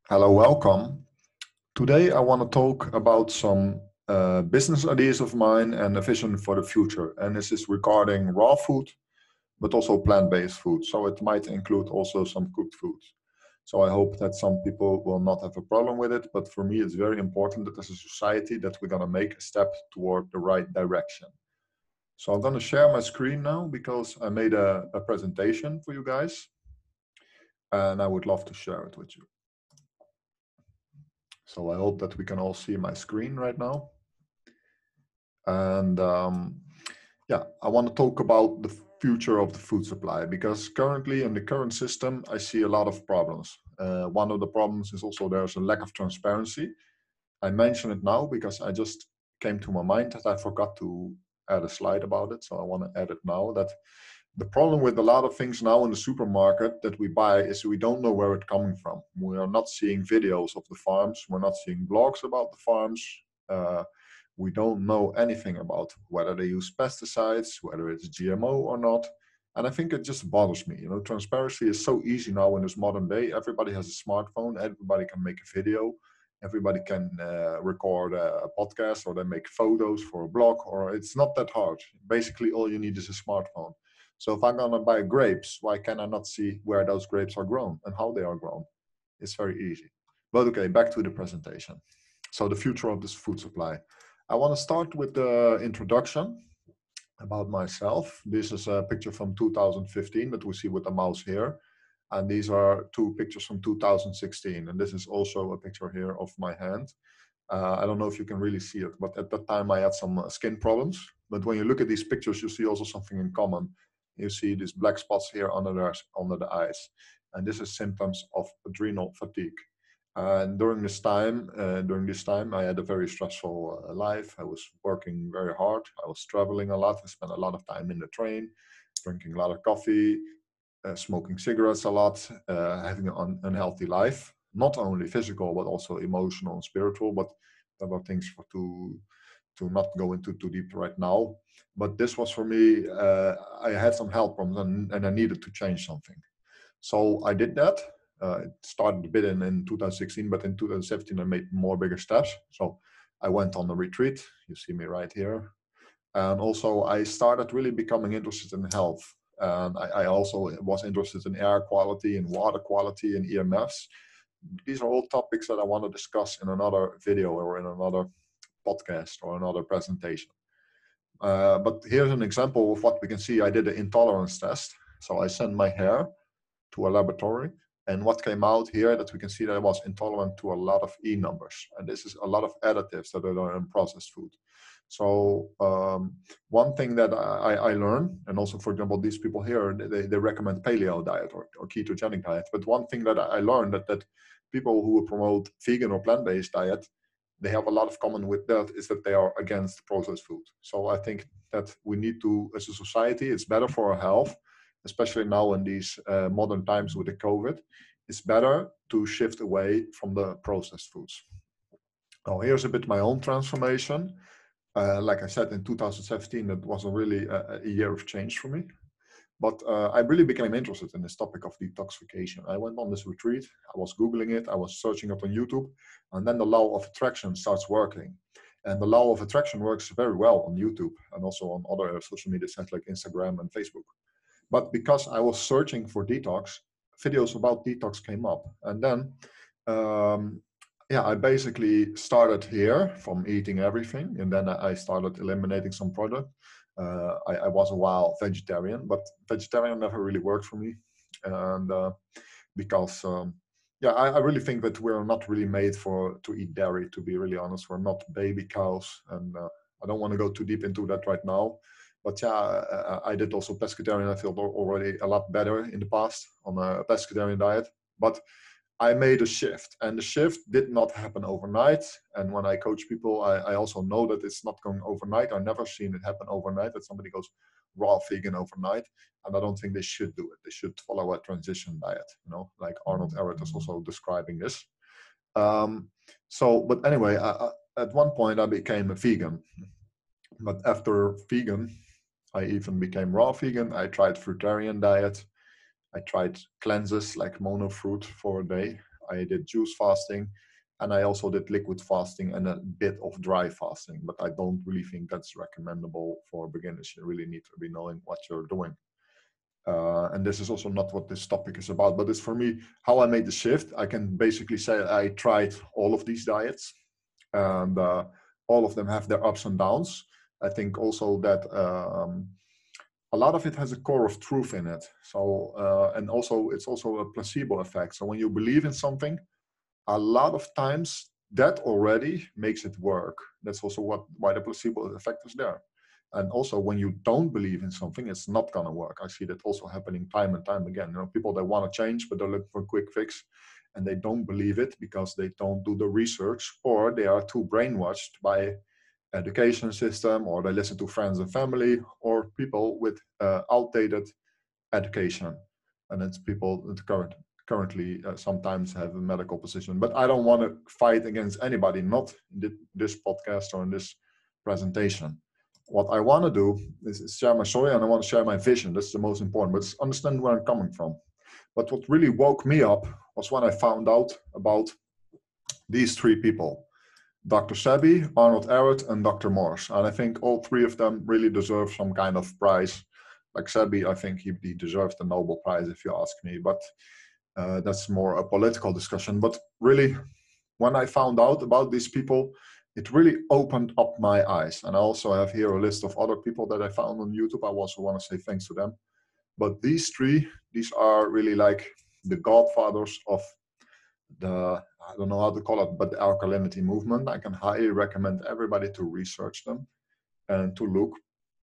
Hello, welcome. Today I want to talk about some business ideas of mine and a vision for the future. And this is regarding raw food, but also plant-based food. So it might include also some cooked foods. So I hope that some people will not have a problem with it. But for me, it's very important that as a society that we're going to make a step toward the right direction. So I'm going to share my screen now because I made a presentation for you guys. And I would love to share it with you. So I hope that we can all see my screen right now. And yeah, I want to talk about the future of the food supply because currently in the current system, I see a lot of problems. One of the problems is also there's a lack of transparency. I mention it now because I just came to my mind that I forgot to add a slide about it. So I want to add it now that the problem with a lot of things now in the supermarket that we buy is we don't know where it's coming from. We are not seeing videos of the farms. We're not seeing blogs about the farms. We don't know anything about whether they use pesticides, whether it's GMO or not. And I think it just bothers me. You know, transparency is so easy now in this modern day. Everybody has a smartphone. Everybody can make a video. Everybody can record a podcast, or they make photos for a blog, or it's not that hard. Basically, all you need is a smartphone. So if I'm gonna buy grapes, why can I not see where those grapes are grown and how they are grown? It's very easy. But okay, back to the presentation. So the future of this food supply. I want to start with the introduction about myself. This is a picture from 2015 that we see with the mouse here. And these are two pictures from 2016. And this is also a picture here of my hand. I don't know if you can really see it, but at that time I had some skin problems. But when you look at these pictures, you see also something in common. You see these black spots here under the eyes. And this is symptoms of adrenal fatigue. And during this time, I had a very stressful life. I was working very hard. I was traveling a lot. I spent a lot of time in the train, drinking a lot of coffee, smoking cigarettes a lot, having an unhealthy life, not only physical, but also emotional and spiritual. But there are things to not go into too deep right now. But this was for me, I had some health problems and I needed to change something. So I did that. It started a bit in 2016, but in 2017 I made more bigger steps. So I went on a retreat. You see me right here. And also I started really becoming interested in health. And I also was interested in air quality and water quality and EMFs. These are all topics that I want to discuss in another video or in another podcast or another presentation. But here's an example of what we can see. I did an intolerance test. So I sent my hair to a laboratory. And what came out here that we can see that I was intolerant to a lot of E numbers. And this is a lot of additives that are in processed food. So one thing that I learned, and also, for example, these people here, they recommend paleo diet or ketogenic diet. But one thing that I learned that people who promote vegan or plant-based diet, they have a lot of common with that is that they are against processed food. So I think that we need to, as a society, it's better for our health, especially now in these modern times with the COVID, it's better to shift away from the processed foods. Now, here's a bit my own transformation. Like I said, in 2017, it was really a year of change for me. But I really became interested in this topic of detoxification. I went on this retreat, I was Googling it, I was searching it on YouTube, and then the law of attraction starts working. And the law of attraction works very well on YouTube and also on other social media sites like Instagram and Facebook. But because I was searching for detox, videos about detox came up. And then, yeah, I basically started here from eating everything. And then I started eliminating some product. I was a while vegetarian, but vegetarian never really worked for me. And because, yeah, I really think that we're not really made to eat dairy, to be really honest. We're not baby cows. And I don't want to go too deep into that right now. But yeah, I did also pescatarian. I feel already a lot better in the past on a pescatarian diet. But I made a shift, and the shift did not happen overnight. And when I coach people, I also know that it's not going overnight. I've never seen it happen overnight, that somebody goes raw vegan overnight. And I don't think they should do it. They should follow a transition diet, you know, like Arnold Ehret is also describing this. But anyway, at one point I became a vegan. But after vegan, I even became raw vegan. I tried fruitarian diet. I tried cleanses like mono fruit for a day. I did juice fasting, and I also did liquid fasting and a bit of dry fasting, but I don't really think that's recommendable for beginners. You really need to be knowing what you're doing. And this is also not what this topic is about, but it's for me, how I made the shift. I can basically say I tried all of these diets, and all of them have their ups and downs. I think also that a lot of it has a core of truth in it. So, and also it's also a placebo effect. So when you believe in something, a lot of times that already makes it work. That's also why the placebo effect is there. And also when you don't believe in something, it's not gonna work. I see that also happening time and time again. You know, people that want to change, but they're looking for a quick fix, and they don't believe it because they don't do the research, or they are too brainwashed by education system, or they listen to friends and family, or people with outdated education. And it's people that currently sometimes have a medical position. But I don't want to fight against anybody, not in this podcast or in this presentation. What I want to do is share my story, and I want to share my vision. That's the most important, but understand where I'm coming from. But what really woke me up was when I found out about these three people: Dr. Sebi, Arnold Ehret, and Dr. Morse. And I think all three of them really deserve some kind of prize. Like Sebi, I think he deserves the Nobel Prize, if you ask me, but that's more a political discussion. But really, when I found out about these people, it really opened up my eyes. And I also have here a list of other people that I found on YouTube. I also want to say thanks to them. But these three, these are really like the godfathers of the, I don't know how to call it, but the alkalinity movement. I can highly recommend everybody to research them and to look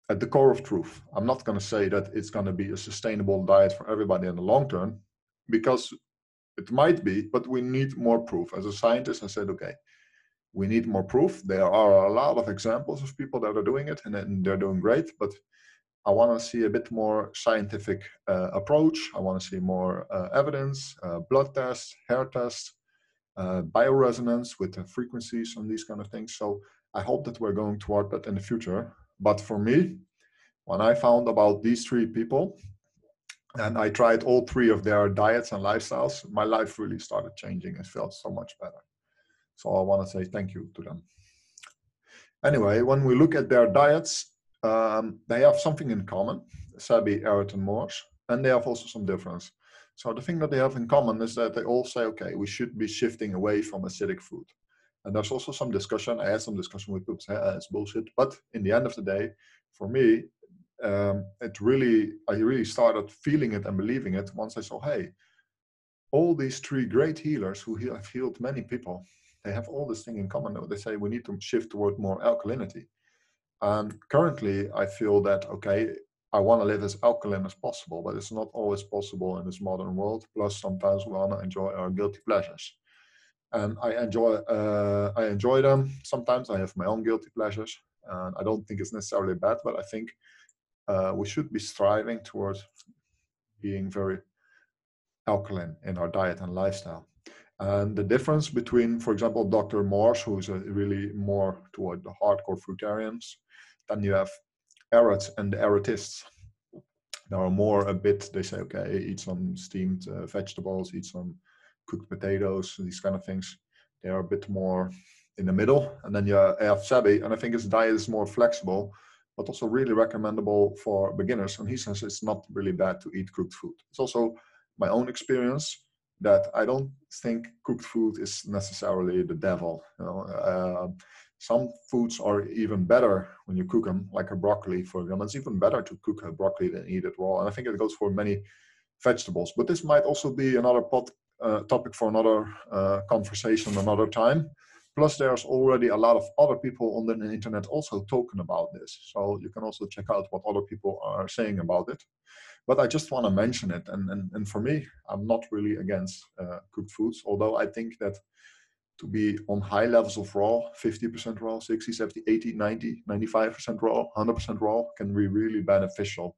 at the core of truth. I'm not going to say that it's going to be a sustainable diet for everybody in the long term, because it might be, but we need more proof. As a scientist, I said, okay, we need more proof. There are a lot of examples of people that are doing it, and they're doing great, but I want to see a bit more scientific approach. I want to see more evidence, blood tests, hair tests, bioresonance with the frequencies and these kind of things. So I hope that we're going toward that in the future. But for me, when I found about these three people and I tried all three of their diets and lifestyles, my life really started changing and felt so much better. So I want to say thank you to them. Anyway, when we look at their diets, they have something in common, Sebi, Ehret, and Morse, and they have also some difference. So the thing that they have in common is that they all say, okay, we should be shifting away from acidic food. And there's also some discussion. I had some discussion with people say, it's bullshit. But in the end of the day, for me, I really started feeling it and believing it once I saw, hey, all these three great healers who have healed many people, they have all this thing in common. They say we need to shift toward more alkalinity. And currently, I feel that, okay, I want to live as alkaline as possible, but it's not always possible in this modern world. Plus, sometimes we want to enjoy our guilty pleasures. And I enjoy them. Sometimes I have my own guilty pleasures. And I don't think it's necessarily bad, but I think we should be striving towards being very alkaline in our diet and lifestyle. And the difference between, for example, Dr. Morse, who's really more toward the hardcore fruitarians, then you have Ehret and the Ehretists. They are more a bit, they say, okay, eat some steamed vegetables, eat some cooked potatoes, these kind of things. They are a bit more in the middle. And then you have Sebi, and I think his diet is more flexible, but also really recommendable for beginners. And he says it's not really bad to eat cooked food. It's also my own experience that I don't think cooked food is necessarily the devil. You know, some foods are even better when you cook them, like a broccoli, for example. It's even better to cook a broccoli than eat it raw. And I think it goes for many vegetables. But this might also be another topic for another conversation another time. Plus, there's already a lot of other people on the internet also talking about this. So you can also check out what other people are saying about it. But I just want to mention it. And for me, I'm not really against cooked foods, although I think that to be on high levels of raw, 50% raw, 60, 70, 80, 90, 95% raw, 100% raw can be really beneficial,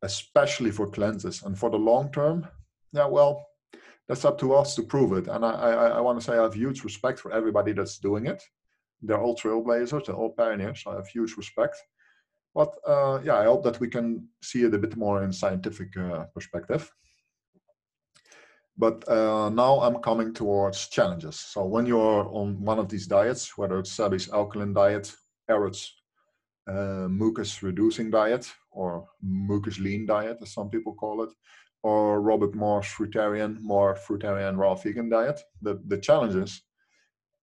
especially for cleanses. And for the long term, yeah, well, that's up to us to prove it. And I want to say I have huge respect for everybody that's doing it. They're all trailblazers, they're all pioneers. So I have huge respect. But yeah, I hope that we can see it a bit more in scientific perspective. But now I'm coming towards challenges. So when you're on one of these diets, whether it's Sabi's alkaline diet, Eric's mucus reducing diet, or mucus lean diet, as some people call it, or Robert Moore's more fruitarian raw vegan diet, the challenge is,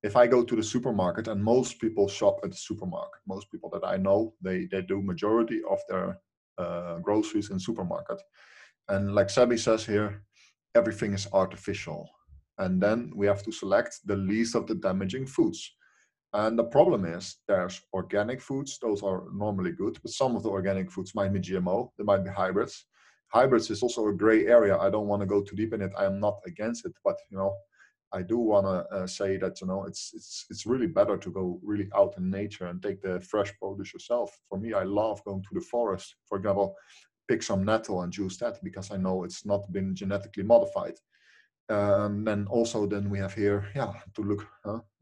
if I go to the supermarket, and most people shop at the supermarket, most people that I know, they do majority of their groceries in supermarket. And like Sabi says here, everything is artificial. And then we have to select the least of the damaging foods. And the problem is there's organic foods, those are normally good, but some of the organic foods might be GMO, they might be hybrids. Hybrids is also a gray area. I don't want to go too deep in it. I am not against it, but I do want to say that it's really better to go really out in nature and take the fresh produce yourself. For me, I love going to the forest, for example, pick some nettle and juice that because I know it's not been genetically modified. And also then we have here, to look,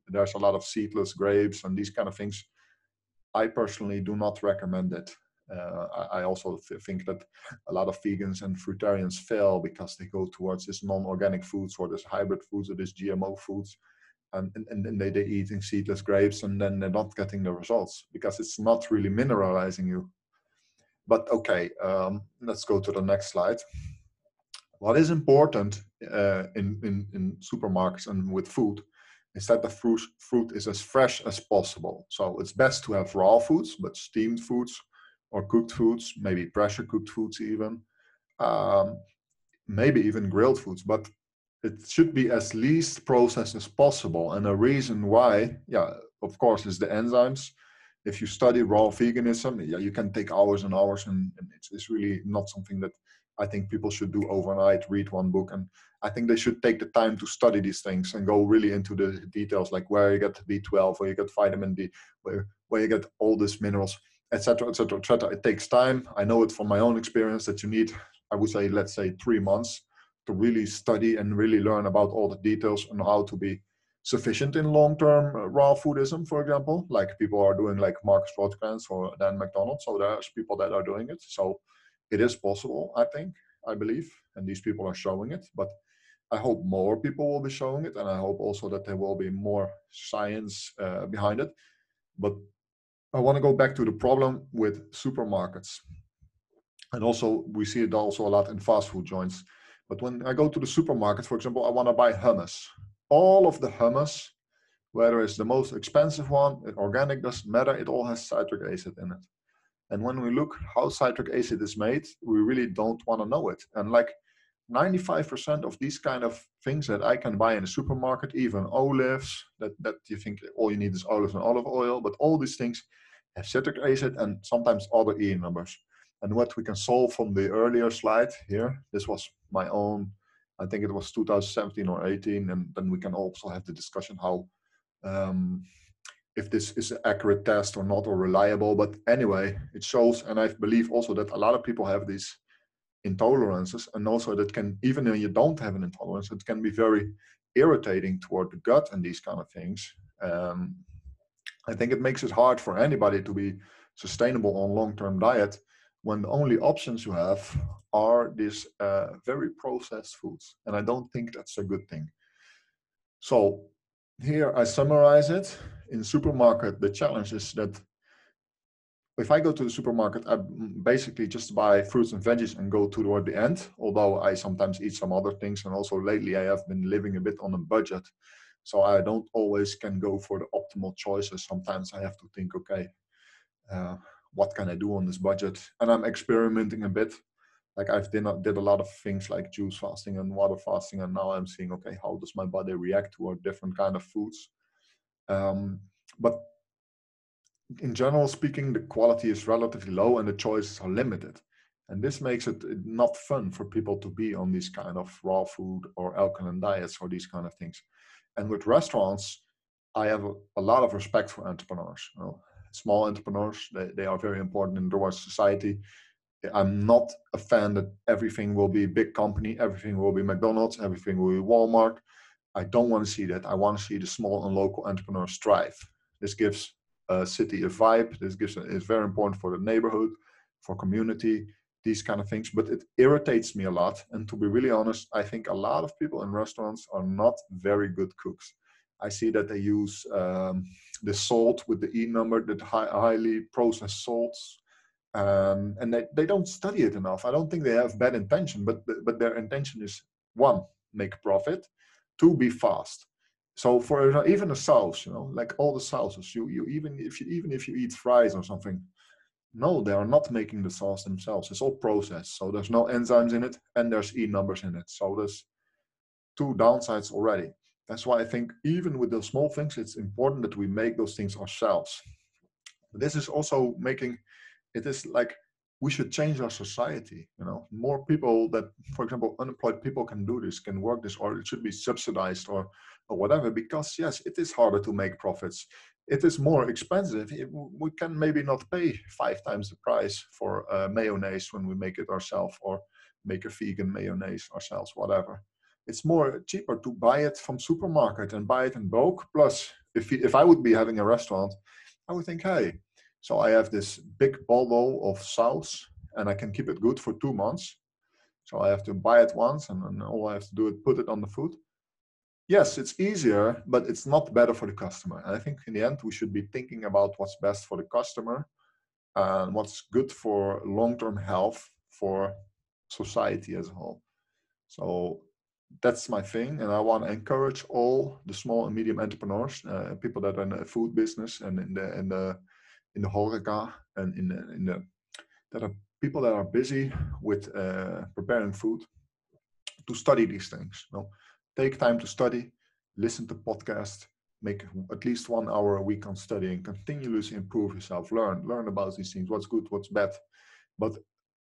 there's a lot of seedless grapes and these kind of things. I personally do not recommend it. I also think that a lot of vegans and fruitarians fail because they go towards this non-organic foods or this hybrid foods or this GMO foods, and they're eating seedless grapes, and then they're not getting the results because it's not really mineralizing you. But okay, let's go to the next slide. What is important in supermarkets and with food is that the fruit is as fresh as possible. So it's best to have raw foods, but steamed foods or cooked foods, maybe pressure cooked foods even, um, maybe even grilled foods, but it should be as least processed as possible. And the reason why, of course, is the enzymes. If you study raw veganism, you can take hours and hours, and it's really not something that I think people should do overnight, read one book. And I think they should take the time to study these things and go really into the details, like where you get B12, where you get vitamin D, where you get all these minerals, etc., etc., etc. It takes time. I know it from my own experience that you need, I would say, let's say 3 months to really study and really learn about all the details and how to be sufficient in long-term raw foodism, for example, like people are doing, like Marcus Rothkranz or Dan McDonald. So there's people that are doing it. So it is possible, I believe, and these people are showing it. But I hope more people will be showing it, and I hope also that there will be more science behind it. But I want to go back to the problem with supermarkets. And also, we see it also a lot in fast food joints. But when I go to the supermarket, for example, I want to buy hummus. All of the hummus, whether it's the most expensive one, organic, doesn't matter, it all has citric acid in it. And when we look how citric acid is made, we really don't want to know it. And like 95% of these kind of things that I can buy in the supermarket, even olives, that you think all you need is olives and olive oil, but all these things have citric acid and sometimes other E numbers. And what we can solve from the earlier slide here, this was my own, I think it was 2017 or 18, and then we can also have the discussion how, if this is an accurate test or not, or reliable. But anyway, it shows, and I believe also that a lot of people have these intolerances, and also that can, even when you don't have an intolerance, it can be very irritating toward the gut and these kind of things. I think it makes it hard for anybody to be sustainable on long-term diet when the only options you have are these very processed foods. And I don't think that's a good thing. So here I summarize it. In supermarket, the challenge is that if I go to the supermarket, I basically just buy fruits and veggies and go toward the end, although I sometimes eat some other things. And also lately I have been living a bit on a budget. So I don't always can go for the optimal choices. Sometimes I have to think, okay, what can I do on this budget? And I'm experimenting a bit. Like I've did a lot of things like juice fasting and water fasting. And now I'm seeing, okay, how does my body react to different kind of foods? But in general speaking, the quality is relatively low and the choices are limited. And this makes it not fun for people to be on these kind of raw food or alkaline diets or these kind of things. And with restaurants, I have a lot of respect for entrepreneurs. Small entrepreneurs, they are very important in towards society. I'm not a fan that everything will be big company, everything will be McDonald's, everything will be Walmart. I don't want to see that. I want to see the small and local entrepreneurs thrive. This gives a city a vibe. This is very important for the neighborhood, for community. these kind of things, but it irritates me a lot. And to be really honest, I think a lot of people in restaurants are not very good cooks. I see that they use the salt with the E number, the highly processed salts, and they don't study it enough. I don't think they have bad intention, but their intention is, one, make profit, two, be fast. So for even a sauce, like all the sauces, you even if you eat fries or something, no, they are not making the sauce themselves. It's all processed. So there's no enzymes in it and there's E numbers in it. So there's two downsides already. That's why I think even with those small things, it's important that we make those things ourselves. This is also making it is like we should change our society. More people that, for example, unemployed people can do this, can work this, or it should be subsidized or whatever, because yes, it is harder to make profits. It is more expensive. We can maybe not pay 5 times the price for mayonnaise when we make it ourselves, or make a vegan mayonnaise ourselves, whatever. It's more cheaper to buy it from supermarket and buy it in bulk. Plus, if I would be having a restaurant, I would think, hey, so I have this big bottle of sauce and I can keep it good for 2 months. So I have to buy it once and then all I have to do is put it on the food. Yes, it's easier, but it's not better for the customer. And I think in the end, we should be thinking about what's best for the customer and what's good for long-term health for society as a whole. So that's my thing. And I want to encourage all the small and medium entrepreneurs, people that are in the food business and in the horeca and in the that are people that are busy with preparing food, to study these things. Take time to study, listen to podcasts, make at least 1 hour a week on studying, continuously improve yourself, learn about these things, what's good, what's bad. But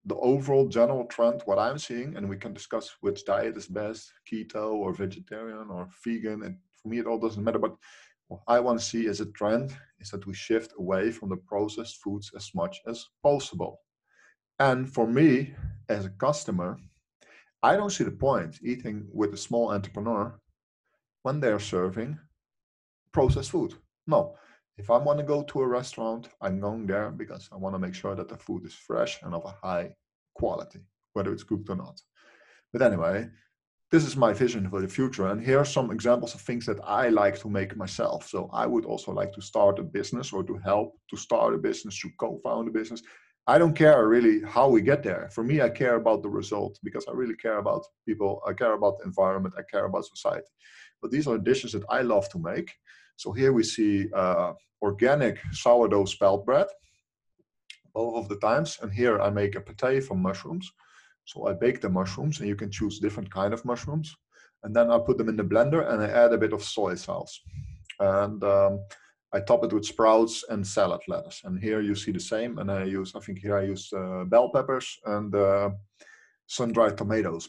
the overall general trend, what I'm seeing, and we can discuss which diet is best, keto or vegetarian or vegan, and for me it all doesn't matter, but what I want to see as a trend is that we shift away from the processed foods as much as possible. And for me, as a customer, I don't see the point eating with a small entrepreneur when they're serving processed food. No, if I want to go to a restaurant, I'm going there because I want to make sure that the food is fresh and of a high quality, whether it's cooked or not. But anyway, this is my vision for the future. And here are some examples of things that I like to make myself. So I would also like to start a business or to help to start a business, to co-found a business. I don't care really how we get there. For me, I care about the result because I really care about people. I care about the environment. I care about society. But these are dishes that I love to make. So here we see organic sourdough spelt bread, both of the times. And here I make a pate from mushrooms. So I bake the mushrooms and you can choose different kind of mushrooms. And then I put them in the blender and I add a bit of soy sauce. And I top it with sprouts and salad lettuce. And here you see the same. And I think here I use bell peppers and sun-dried tomatoes.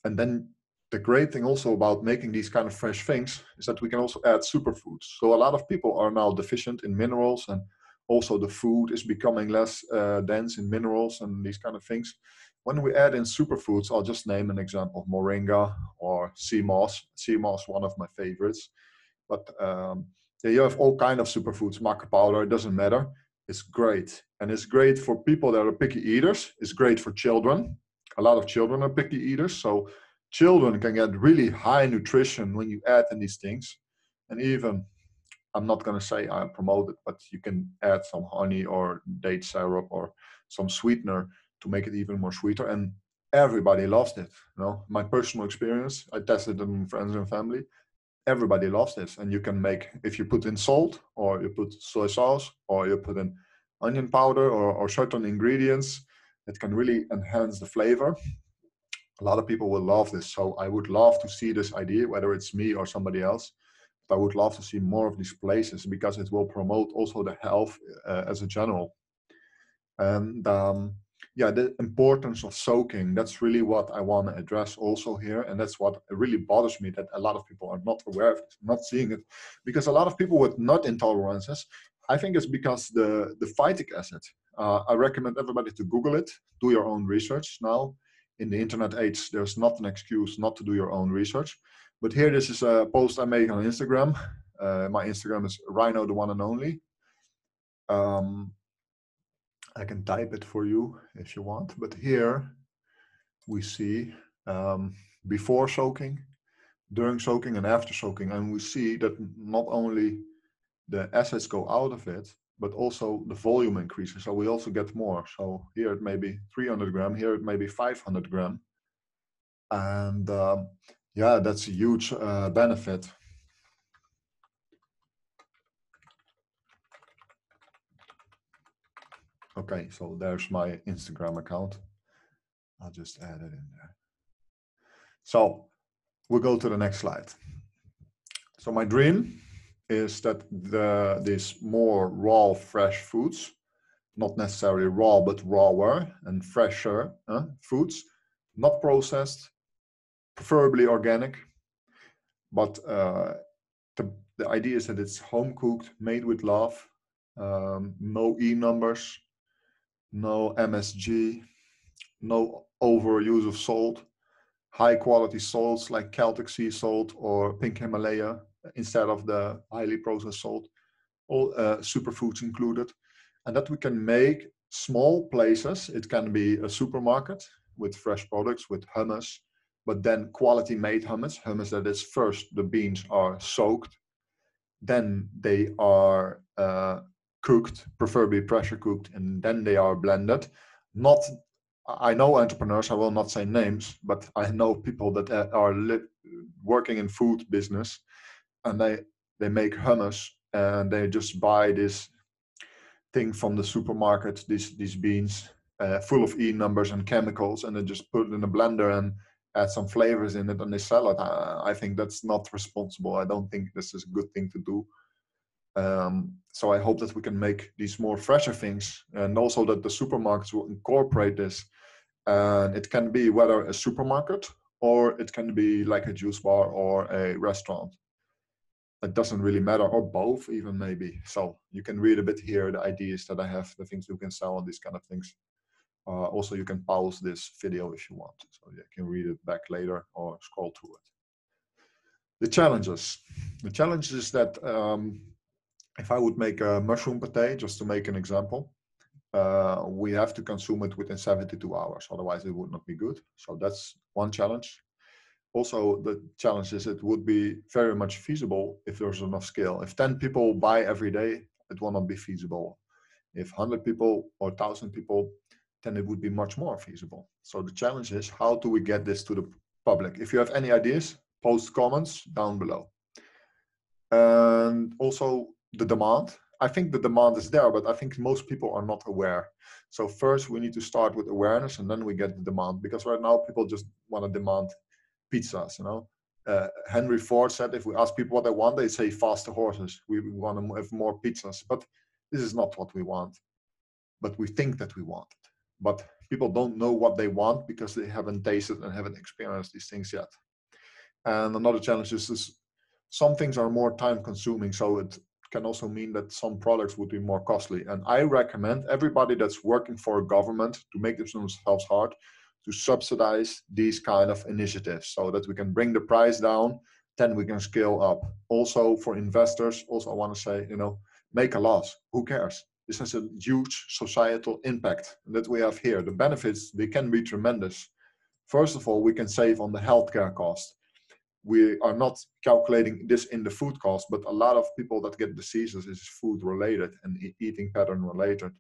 And then the great thing also about making these kind of fresh things is that we can also add superfoods. So a lot of people are now deficient in minerals, and also the food is becoming less dense in minerals and these kind of things. When we add in superfoods, I'll just name an example: moringa or sea moss. Sea moss, one of my favorites. But yeah, you have all kind of superfoods, maca powder, it doesn't matter. It's great. And it's great for people that are picky eaters. It's great for children. A lot of children are picky eaters. So children can get really high nutrition when you add in these things. And even, I'm not going to say I promote it, but you can add some honey or date syrup or some sweetener to make it even more sweeter. And everybody loves it. My personal experience, I tested it on friends and family. Everybody loves this. And you can make, if you put in salt or you put soy sauce or you put in onion powder or certain ingredients, it can really enhance the flavor. A lot of people will love this. So I would love to see this idea, whether it's me or somebody else. But I would love to see more of these places because it will promote also the health as a general. And yeah, the importance of soaking, that's really what I want to address also here. And that's what really bothers me, that a lot of people are not aware of it, not seeing it. Because a lot of people with nut intolerances, I think it's because the phytic acid. I recommend everybody to Google it, do your own research. Now, in the internet age, there's not an excuse not to do your own research. But here, this is a post I make on Instagram. My Instagram is Rino, the one and only. I can type it for you if you want, but here we see before soaking, during soaking and after soaking, and we see that not only the acids go out of it, but also the volume increases. So we also get more. So here it may be 300 gram, here it may be 500 gram. And yeah, that's a huge benefit. Okay, so there's my Instagram account. I'll just add it in there. So we'll go to the next slide. So my dream is that these more raw, fresh foods, not necessarily raw, but rawer and fresher foods, not processed, preferably organic. But the idea is that it's home cooked, made with love, no E numbers, no MSG, no overuse of salt, high quality salts like Celtic sea salt or pink Himalaya instead of the highly processed salt, all superfoods included, and that we can make small places. It can be a supermarket with fresh products, with hummus, but then quality made hummus that is first the beans are soaked, then they are cooked, preferably pressure cooked, and then they are blended. Not, I know entrepreneurs, I will not say names, but I know people that are working in food business, and they make hummus and they just buy this thing from the supermarket, these beans full of E numbers and chemicals, and they just put it in a blender and add some flavors in it and they sell it. I think that's not responsible. I don't think this is a good thing to do. So I hope that we can make these more fresher things, and also that the supermarkets will incorporate this. And it can be whether a supermarket or it can be like a juice bar or a restaurant. It doesn't really matter, or both even maybe. So you can read a bit here, the ideas that I have, the things you can sell and these kind of things. Also, you can pause this video if you want, so you can read it back later or scroll through it. The challenges. The challenge is that if I would make a mushroom pate, just to make an example, we have to consume it within 72 hours. Otherwise, it would not be good. So that's one challenge. Also, the challenge is it would be very much feasible if there's enough scale. If 10 people buy every day, it will not be feasible. If 100 people or 1,000 people, then it would be much more feasible. So the challenge is, how do we get this to the public? If you have any ideas, post comments down below. And also the demand. I think the demand is there, but I think most people are not aware. So first we need to start with awareness, and then we get the demand, because right now people just want to demand pizzas, you know. Henry Ford said if we ask people what they want, they say faster horses. We want to have more pizzas, but this is not what we want. But we think that we want it. But people don't know what they want because they haven't tasted and haven't experienced these things yet. And another challenge is some things are more time consuming, so it can also mean that some products would be more costly. And I recommend everybody that's working for a government to make themselves hard to subsidize these kind of initiatives so that we can bring the price down, then we can scale up. Also for investors, also I want to say, you know, make a loss. Who cares? This has a huge societal impact that we have here. The benefits, they can be tremendous. First of all, we can save on the healthcare cost. We are not calculating this in the food cost, but a lot of people that get diseases is food related and eating pattern related.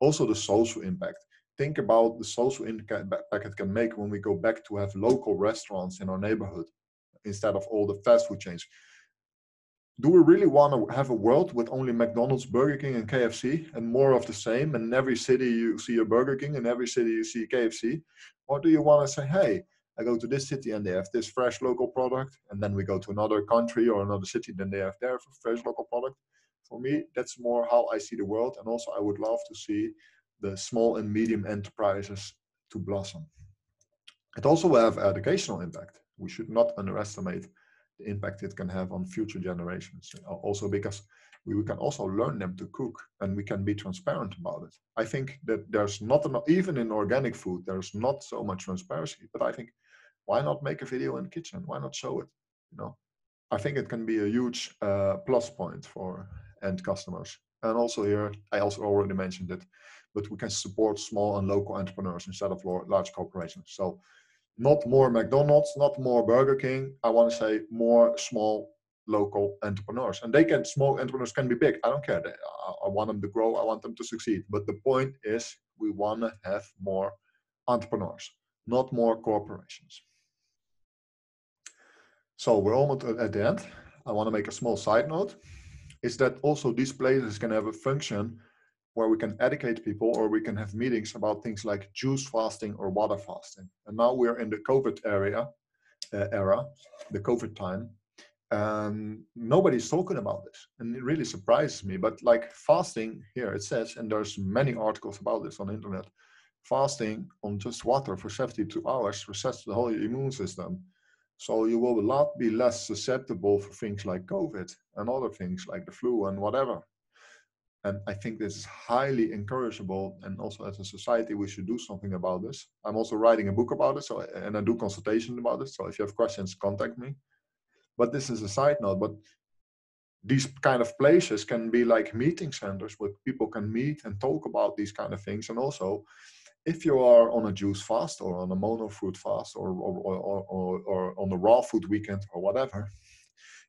Also the social impact. Think about the social impact it can make when we go back to have local restaurants in our neighborhood instead of all the fast food chains. Do we really want to have a world with only McDonald's, Burger King, and KFC, and more of the same? And in every city you see a Burger King, in every city you see KFC? Or do you want to say, hey, I go to this city and they have this fresh local product, and then we go to another country or another city, then they have their fresh local product? For me, that's more how I see the world. And also I would love to see the small and medium enterprises to blossom. It also will have educational impact. We should not underestimate the impact it can have on future generations. Also because we can also learn them to cook, and we can be transparent about it. I think that there's not enough, even in organic food, there's not so much transparency, but I think why not make a video in the kitchen? Why not show it? You know, I think it can be a huge plus point for end customers. And also here, I also already mentioned it, but we can support small and local entrepreneurs instead of large corporations. So not more McDonald's, not more Burger King. I want to say more small local entrepreneurs. And small entrepreneurs can be big. I don't care. I want them to grow. I want them to succeed. But the point is, we want to have more entrepreneurs, not more corporations. So we're almost at the end. I want to make a small side note, is that also these places can have a function where we can educate people, or we can have meetings about things like juice fasting or water fasting. And now we're in the COVID era, the COVID time, and nobody's talking about this. And it really surprises me. But like fasting, here it says, and there's many articles about this on the internet, fasting on just water for 72 hours resets the whole immune system. So you will be less susceptible for things like COVID and other things like the flu and whatever. And I think this is highly encourageable. And also as a society, we should do something about this. I'm also writing a book about it. And I do consultation about it. So if you have questions, contact me. But this is a side note. But these kind of places can be like meeting centers where people can meet and talk about these kind of things. And also, if you are on a juice fast or on a mono fruit fast or on a raw food weekend or whatever,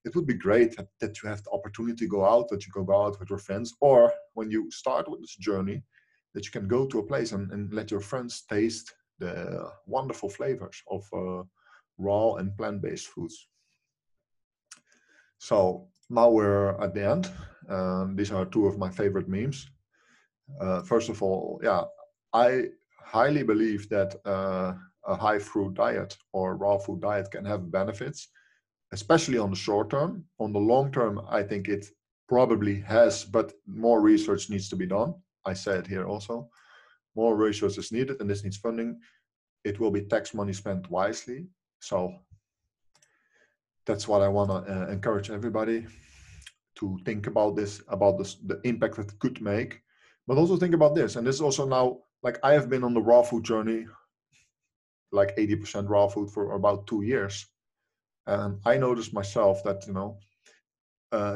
it would be great that you have the opportunity to go out, that you can go out with your friends, or when you start with this journey, that you can go to a place and let your friends taste the wonderful flavors of raw and plant-based foods. So now we're at the end. These are two of my favorite memes. First of all, yeah, I highly believe that a high fruit diet or raw food diet can have benefits, especially on the short term. On the long term, I think it probably has, but more research needs to be done. I said here also, more research is needed, and this needs funding. It will be tax money spent wisely. So that's what I want to encourage everybody to think about this, the impact it could make, but also think about this. And this is also now, like I have been on the raw food journey, like 80% raw food for about 2 years. And I noticed myself that,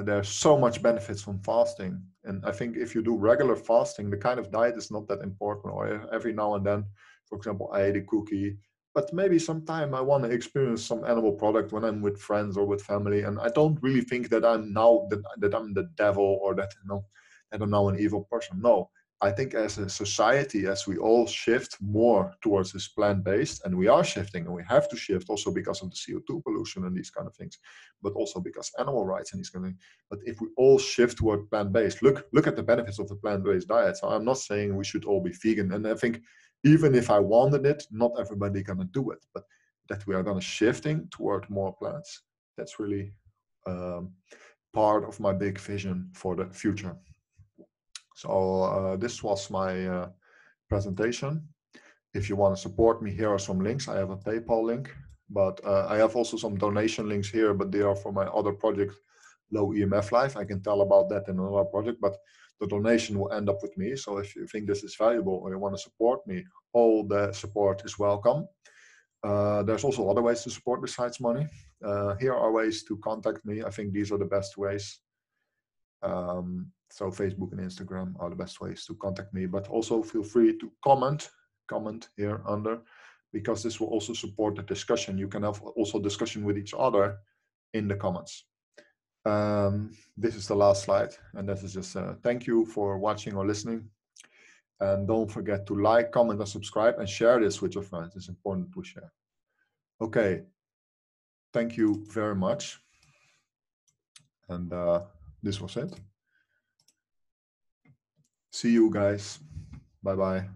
there's so much benefits from fasting. And I think if you do regular fasting, the kind of diet is not that important. Or every now and then, for example, I ate a cookie, but maybe sometime I want to experience some animal product when I'm with friends or with family. And I don't really think that I'm now that I'm the devil, or that that I'm now an evil person. No, I think as a society, as we all shift more towards this plant-based, and we are shifting, and we have to shift also because of the CO2 pollution and these kind of things, but also because animal rights and these kind of things. But if we all shift toward plant-based, look at the benefits of the plant-based diet. So I'm not saying we should all be vegan. And I think even if I wanted it, not everybody gonna do it, but that we are gonna shifting toward more plants. That's really part of my big vision for the future. So this was my presentation. If you want to support me, here are some links. I have a PayPal link, but I have also some donation links here, but they are for my other project, Low EMF Life. I can tell about that in another project, but the donation will end up with me. So if you think this is valuable or you want to support me, all the support is welcome. There's also other ways to support besides money. Here are ways to contact me. I think these are the best ways. So Facebook and Instagram are the best ways to contact me, but also feel free to comment here under, because this will also support the discussion. You can have also discussion with each other in the comments. This is the last slide, and this is just thank you for watching or listening. And don't forget to like, comment, and subscribe, and share this with your friends. It's important to share. Okay, thank you very much. And this was it. See you guys. Bye-bye.